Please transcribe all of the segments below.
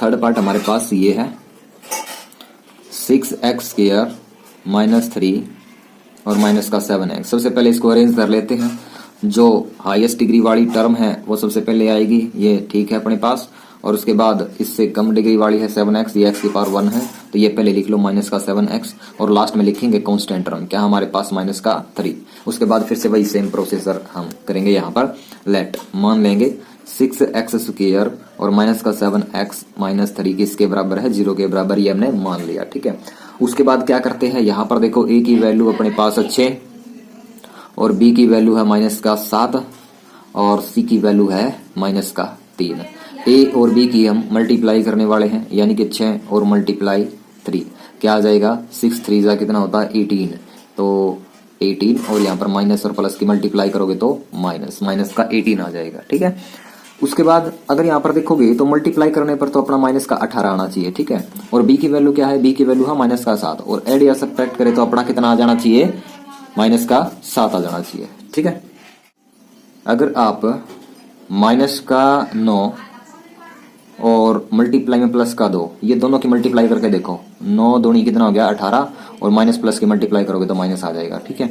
Third part हमारे पास ये है 6x² -3 और माइनस का 7x। सबसे पहले इसको अरेंज कर लेते हैं। जो हाईएस्ट डिग्री वाली टर्म है वो सबसे पहले आएगी, ये ठीक है अपने पास। और उसके बाद इससे कम डिग्री वाली है 7x, ये x की पावर 1 है, तो ये पहले लिख लो माइनस का 7x। और लास्ट में लिखेंगे कांस्टेंट टर्म, क्या हमारे पास माइनस का 3। उसके बाद फिर से वही सेम प्रोसेसर हम करेंगे। यहाँ पर लेट मान लेंगे 6x² और माइनस का 7x -3 किसके बराबर है, 0 के बराबर, ये हमने मान लिया, ठीक है। उसके बाद क्या करते हैं, यहाँ पर देखो a की वैल्यू अपने पास 6 और b की वैल्यू है माइनस का 7 और c की वैल्यू है माइनस का 3। a और b की हम मल्टीप्लाई करने वाले हैं, यानी कि 6 और मल्टीप्लाई 3 क्या आ जाएगा, 6 3 जा कितना होता है 18, तो 18 और यहाँ पर माइनस और प्लस की मल्टीप्लाई करोगे तो माइनस का 18 आ जाएगा, ठीक है। उसके बाद अगर यहाँ पर देखोगे तो मल्टीप्लाई करने पर तो अपना माइनस का 18 आना चाहिए, ठीक है। और b की वैल्यू क्या है, b की वैल्यू है माइनस का 7 और ऐड या सब्ट्रैक्ट करें तो अपना कितना आ जाना चाहिए, माइनस का 7 आ जाना चाहिए, ठीक है। अगर आप माइनस का 9 और मल्टीप्लाई में प्लस का 2, ये दोनों की मल्टीप्लाई करके देखो, 9 दूनी कितना हो गया 18 और माइनस प्लस की मल्टीप्लाई करोगे तो माइनस आ जाएगा, ठीक है।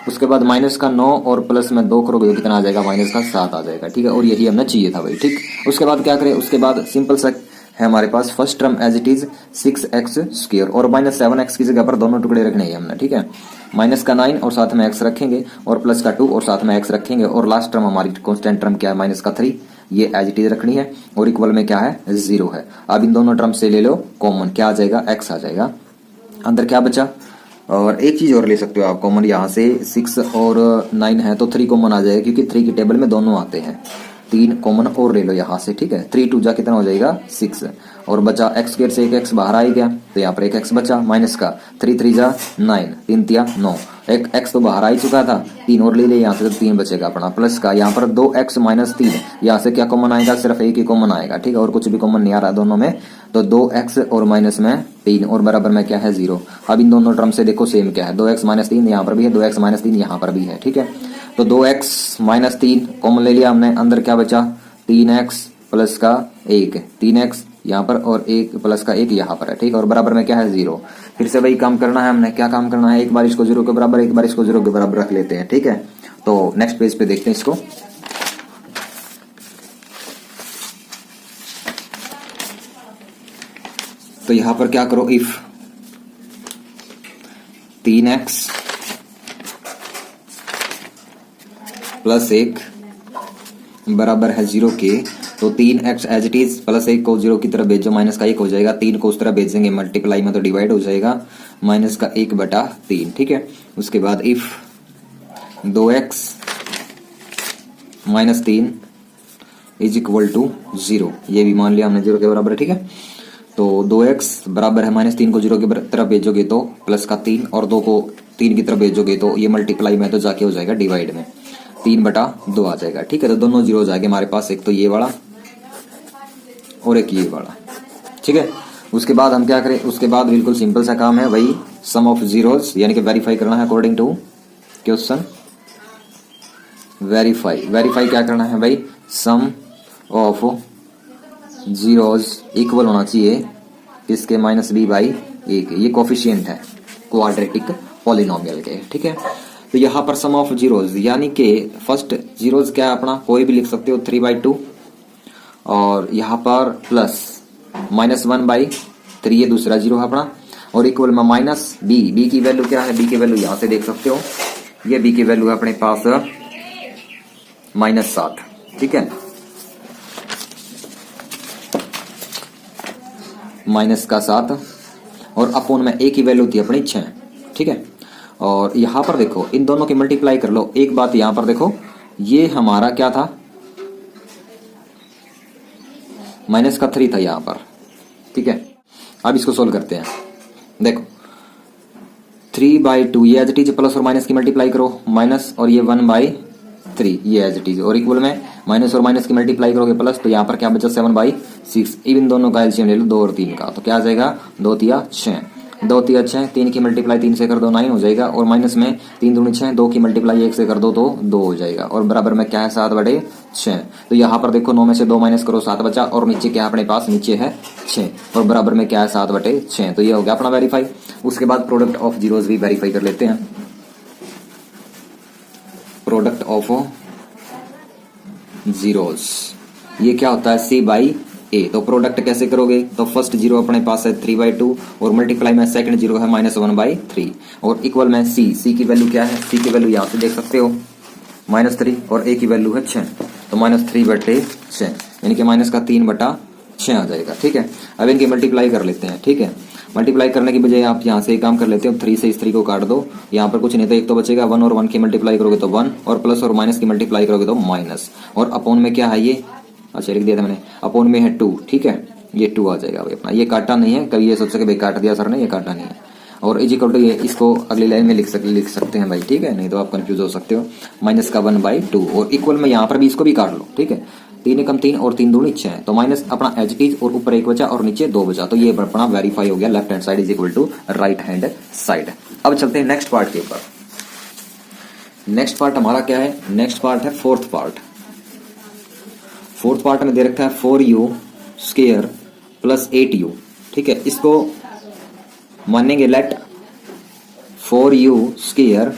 उसके बाद माइनस का 9 और प्लस में 2 करोगे तो कितना आ जाएगा, माइनस का 7 आ जाएगा, ठीक है। और यही हमने चाहिए था भाई, ठीक। उसके बाद क्या करें, उसके बाद सिंपल सा है हमारे पास first term as it is 6x² और माइनस 7x की जगह पर दोनों टुकड़े रखने हैं हमने, ठीक है। माइनस का 9 और साथ में x रखेंगे और प्लस का 2 और साथ में x रखेंगे और लास्ट टर्म हमारी कांस्टेंट टर्म क्या है, माइनस का 3, ये एज इट इज रखनी है और इक्वल में क्या है 0 है। अब इन दोनों टर्म से ले लो कॉमन, क्या आ जाएगा, x आ जाएगा। अंदर क्या बचा, और एक चीज और ले सकते हो आप कॉमन, यहाँ से 6 और 9 है तो 3 कॉमन आ जाएगा क्योंकि 3 की टेबल में दोनों आते हैं। 3 कॉमन और ले लो यहाँ से, ठीक है। 3 2 जा कितना हो जाएगा 6 और बचा x² से एक x बाहर आ गया तो यहाँ पर एक x बचा माइनस का 3 3 जा 9, 3 3 9, एक x तो बाहर आ ही चुका था, 3 और ले ले यहाँ से तो 3 बचेगा अपना प्लस का, यहाँ पर 2x -3, यहाँ से क्या कॉमन आएगा, सिर्फ एक ही कॉमन आएगा, ठीक है। और कुछ भी कॉमन नहीं आ रहा दोनों में, तो 2x और माइनस में 3 और बराबर में क्या है 0। अब इन दोनों टर्म से देखो सेम क्या है, 2x -3 यहाँ पर भी है, 2x -3 यहाँ पर भी है, ठीक है। तो 2x -3 कॉमन ले लिया हमने, अंदर क्या बचा 3x प्लस का 1, 3x यहाँ पर और 1 प्लस का 1 यहाँ पर है, ठीक है। और बराबर में क्या है 0। फिर से वही काम करना है हमने, क्या काम करना है, एक बार इसको 0 के बराबर, एक बार इसको 0 के बराबर रख लेते हैं, ठीक है। तो नेक्स्ट पेज पे देखते हैं इसको। तो यहां पर क्या करो, इफ 3x प्लस 1 बराबर है 0 के, तो 3x as it is plus 1 को 0 की तरफ भेजो, माइनस का 1 हो जाएगा, 3 को उस तरफ भेजेंगे मल्टीप्लाई में तो डिवाइड हो जाएगा, माइनस का 1/3, ठीक है। उसके बाद if 2x -3 is equal to 0, ये भी मान लिया हमने 0 के बराबर है, ठीक है। तो 2x बराबर है -3 को 0 की तरफ भेजोगे तो प्लस का 3 और 2 को 3 की तरफ भेजोगे तो ये मल्टीप्लाई में तो जाके हो जाएगा डिवाइड में, 3/2 आ जाएगा, ठीक है। तो दोनों 0 हो जाएंगे हमारे पास, एक तो ये वाला और एक ये वाला, ठीक है। उसके बाद हम क्या करें, उसके बाद बिल्कुल सिंपल सा काम है, वही सम ऑफ जीरोस यानी कि वेरीफाई करना है अकॉर्डिंग टू क्वेश्चन। वेरीफाई क्या करना है भाई, सम ऑफ जीरोस इक्वल होना चाहिए इसके -b/1, ये कोफिशिएंट है क्वाड्रेटिक पॉलिनोमियल के, ठीक है। तो यहाँ पर सम ऑफ जीरोस यानी कि फर्स्ट जीरोस क्या है अपना, कोई भी लिख सकते हो 3/2 और यहाँ पर प्लस -1/3, ये दूसरा जीरो है अपना, और इक्वल में माइनस b की वैल्यू क्या है, b की वैल्यू यहाँ से देख सकते हो, ये b की वैल्यू है अपने पास -7, ठीक है, -7 और अपोन में a की वैल्यू थी अपनी 6, ठीक है। और यहां पर देखो इन दोनों की मल्टीप्लाई कर लो। एक बात यहां पर देखो, ये हमारा क्या था, -3 था यहां पर, ठीक है। अब इसको सोल्व करते हैं। देखो 3/2 ये एज इट इज, प्लस और माइनस की मल्टीप्लाई करो, माइनस और ये 1/3 ये एज इट इज, और इक्वल में माइनस और माइनस की मल्टीप्लाई करोगे प्लस, तो यहाँ पर क्या बचा 7/6। इन दोनों का एलसीएम ले लो 2 और 3 का, तो क्या आ जाएगा 2 तिया 6, 2 तिया 6, 3 की मल्टीप्लाई 3 से कर दो 9 हो जाएगा, और माइनस में 3 दूनी 6, 2 की मल्टीप्लाई 1 से कर दो तो 2 हो जाएगा, और बराबर में क्या है 7/6। तो यहाँ पर देखो 9 में से 2 माइनस करो 7 बचा, और नीचे क्या है अपने पास, नीचे है 6 और बराबर में क्या है 7/6। तो ये हो गया अपना वेरीफाई। उसके बाद प्रोडक्ट ऑफ जीरोस भी वेरीफाई कर लेते हैं। प्रोडक्ट ऑफ जीरोस ये क्या होता है C/A। तो प्रोडक्ट कैसे करोगे, तो फर्स्ट जीरो अपने पास है 3/2 और मल्टीप्लाई में सेकंड जीरो है -1/3 और इक्वल में C की वैल्यू क्या है, C की वैल्यू यहां से देख सकते हो -3 और A की वैल्यू है 6। तो -3/6 यानी कि माइनस का 3/6 आ जाएगा। ठीक है, अब इनकी मल्टीप्लाई कर लेते हैं। ठीक है, मल्टीप्लाई करने की बजाय आप यहाँ से एक काम कर लेते हो, 3 से इस 3 को काट दो, यहाँ पर कुछ नहीं तो एक तो बचेगा 1 और 1 की मल्टीप्लाई करोगे तो 1 और प्लस और माइनस की मल्टीप्लाई करोगे तो माइनस और अपॉन में क्या है ये, अच्छा लिख दिया था मैंने, अपॉन में है 2। ठीक है, ये 2 आ जाएगा भाई अपना, ये काटा नहीं है, कभी ये सोच सके भाई काट दिया सर ने, ये काटा नहीं है। और इज इक्वल टू ये, इसको अगली लाइन में लिख सकते हैं भाई। ठीक है, नहीं तो आप कंफ्यूज हो सकते हो। माइनस का 1/2 और इक्वल में यहाँ पर भी इसको भी काट लो। ठीक है, 3 एकम 3 और 3 दूनी 6 तो माइनस अपना एज इट इज और ऊपर 1 बचा और नीचे 2 बचा। तो ये अपना वेरीफाई हो गया, left hand side is equal to right hand side. अब चलते हैं नेक्स्ट पार्ट के ऊपर। नेक्स्ट पार्ट हमारा क्या है, नेक्स्ट पार्ट है फोर्थ पार्ट। फोर्थ पार्ट में दे रखा है 4u स्क्वायर प्लस 8u। ठीक है, इसको मानेंगे let 4u square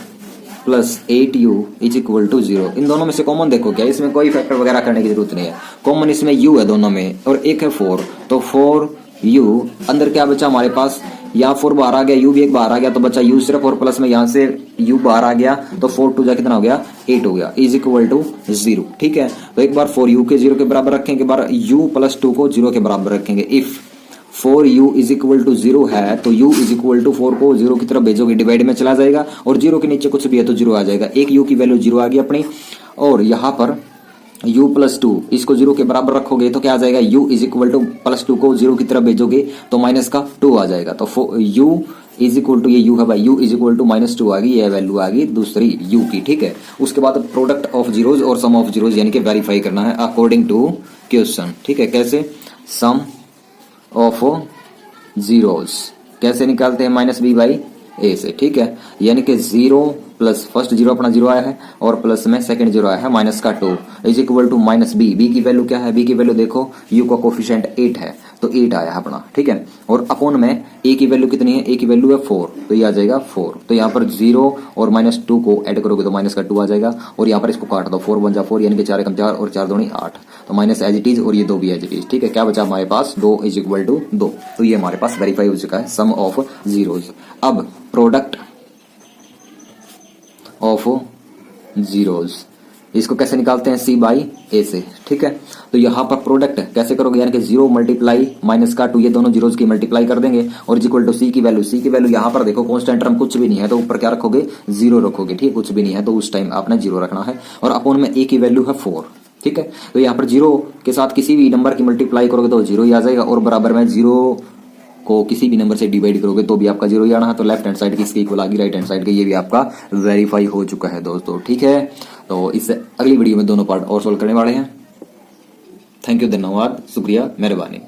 plus 8u is equal to 0। इन दोनों में से कॉमन देखो क्या, इसमें कोई फैक्टर वगैरह करने की जरूरत नहीं है। कॉमन इसमें u है दोनों में और एक है 4, तो 4u अंदर क्या बचा हमारे पास, यहाँ 4 बाहर आ गया, u भी एक बाहर आ गया तो बचा u सिर्फ, और प्लस में यहाँ से u बाहर आ गया तो 4 2 जा कितना हो गया 8 हो गया, इज इक्वल टू 0। ठीक है, तो एक बार 4u के 0 के बराबर रखेंगे, एक बार u प्लस 2 को 0 के बराबर रखेंगे। If 4u is equal to 0 है तो u इज इक्वल टू 4 को 0 की तरफ भेजोगे, डिवाइड में चला जाएगा और 0 के नीचे कुछ भी है तो 0 आ जाएगा। एक u की वैल्यू 0 आ गई अपनी, और यहाँ पर u प्लस 2 इसको 0 के बराबर रखोगे तो क्या आ जाएगा, u is equal two plus 2 को 0 की तरफ भेजोगे तो माइनस का 2 आ जाएगा। तो u इज इक्वल टू, ये u है भाई, u इज इक्वल टू -2 आ गई, ये वैल्यू आ गई दूसरी u की। ठीक है, उसके बाद प्रोडक्ट ऑफ जीरोज और सम ऑफ जीरोज यानी कि वेरीफाई करना है अकॉर्डिंग टू क्वेश्चन। ठीक है, कैसे, सम ऑफ जीरोज कैसे निकालते हैं, -b/a से। ठीक है, यानी कि 0 प्लस फर्स्ट जीरो अपना 0 आया है और प्लस में सेकंड जीरो आया है -2 is equal to -b। b की वैल्यू क्या है, b की वैल्यू देखो, u का कोफिशिएंट 8 है तो 8 आया है अपना। ठीक है, और अपॉन में a की वैल्यू कितनी है, a की वैल्यू है 4 तो ये आ जाएगा 4। तो यहाँ पर 0 और -2 को ऐड करोगे तो -2 आ जाएगा और यहाँ पर इसको काट दो, 4 1 जा 4 यानी कि 4 एकम 4 और 4 दूनी 8 तो माइनस एज इट इज और ये 2 भी एज इट इज। ठीक है, क्या बचा हमारे पास, 2 इज इक्वल टू 2। तो ये हमारे पास वेरीफाई हो चुका है सम ऑफ जीरोज। अब प्रोडक्ट ऑफ जीरोज इसको कैसे निकालते हैं, C/A से। ठीक है, तो यहाँ पर प्रोडक्ट कैसे करोगे, यानी कि 0 मल्टीप्लाई -2 ये दोनों जीरोज की मल्टीप्लाई कर देंगे और इज इक्वल टू C की वैल्यू यहाँ पर देखो कांस्टेंट टर्म कुछ भी नहीं है तो ऊपर क्या रखोगे 0 रखोगे। ठीक है, कुछ भी नहीं है तो उस टाइम आपने 0 रखना है और अपॉन में A की वैल्यू है 4। ठीक है, तो यहाँ पर 0 के साथ किसी भी नंबर की मल्टीप्लाई करोगे तो 0 ही आ जाएगा और बराबर में 0 को किसी भी नंबर से डिवाइड करोगे तो भी आपका 0 ही आना है। तो लेफ्ट हैंड साइड की इसकी इक्वल आ गई, राइट हैंड साइड की ये भी आपका वेरीफाई हो चुका है दोस्तों। ठीक है, तो इससे अगली वीडियो में दोनों पार्ट और सोल्व करने वाले हैं। थैंक यू, धन्यवाद, शुक्रिया, मेहरबानी।